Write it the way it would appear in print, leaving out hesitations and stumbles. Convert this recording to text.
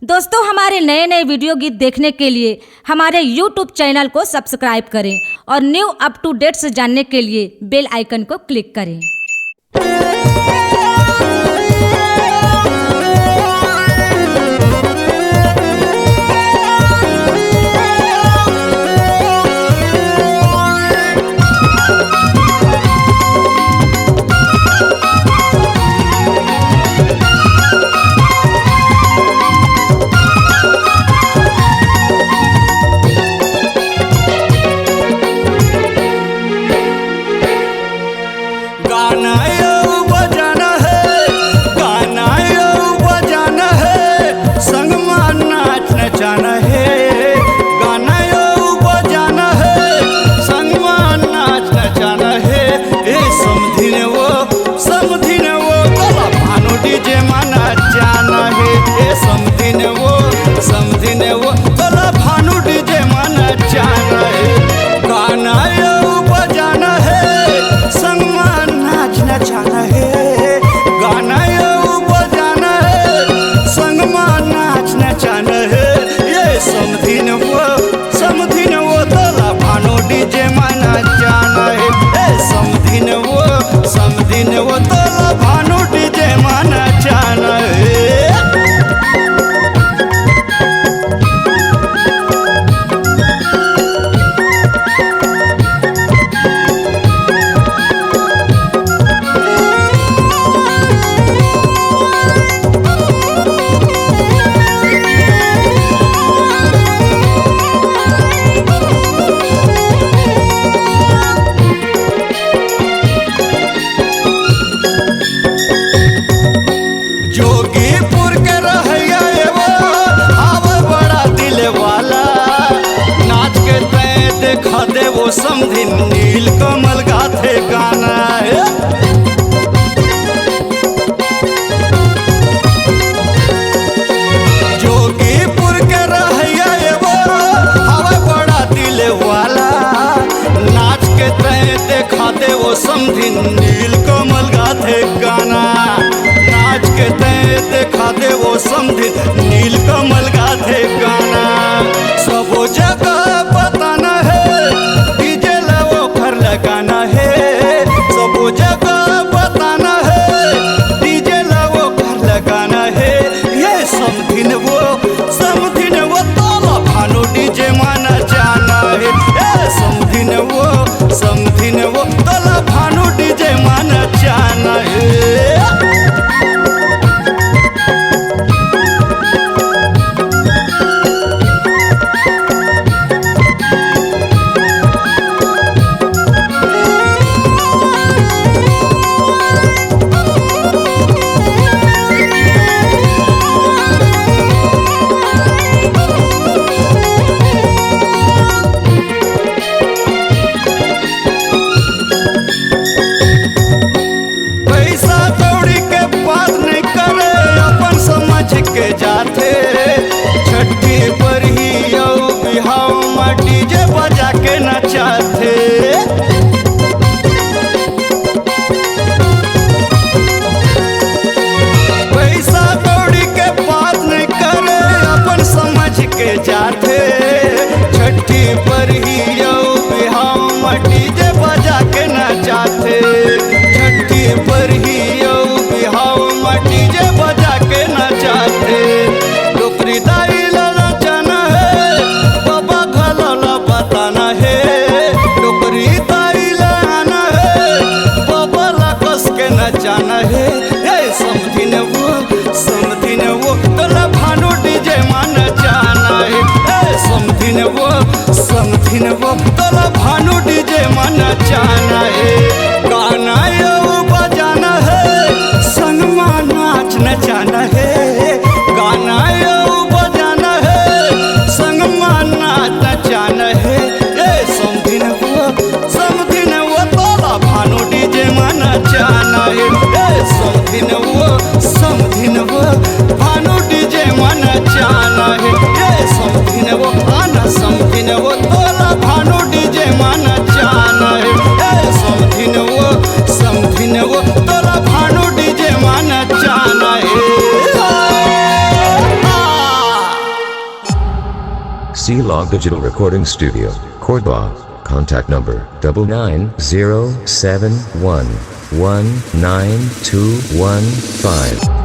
दोस्तों, हमारे नए नए वीडियो गीत देखने के लिए हमारे YouTube चैनल को सब्सक्राइब करें और न्यू अप टू डेट्स जानने के लिए बेल आइकन को क्लिक करें। वो समधिन नील कमल गाथे गाना है। जोगीपुर के रहैया वो हवा बड़ा दिल वाला, नाच के तय देखा दे वो समधिन नील कमल गाथे गाना। नाच के तय देखा दे वो समधिन नील कमल गाथे गाना। सब जगह बताना है, लगाना है, सब जगह बताना है, डीजे लाओ घर लगाना है। ये समधिन वो तोला भानो डीजे माना जाना है। ये समधिन वो तोला भानो डीजे माना जाना है। के जाते छठी पर ही बिहाव में डीजे बजा के नचाते। पैसा कौड़ी के बात नहीं करे, अपन समझ के जाते छठी पर ही बिहाव में डीजे बजा के नचाते। छठी पर ही बिहाव में डीजे बजा के नचाते। डोकरी दाई नचाना है, बाबा घला बताना है। डोकरी दाई लाना है, बाबा ला कस के नचाना है। ये समधिन वो तोला भानु डीजे माना जाना है। ये समधिन वो तोला भानु डीजे माना जाना है। गाना बजाना है, संगमा नाच नचाना है। गाना बजाना है, संगमा नाच नचाना है। ये समधिन वो तोला भानु डीजे माना जाना है। ये समधिन वो भानु डीजे माना जाना है। ये समधिन वो तोला भानु डीजे माना जाना है। ये समधिन वो तोला भानु डीजे माना जाना है। C-Log Digital Recording Studio, Cordoba. Contact number 99071192115.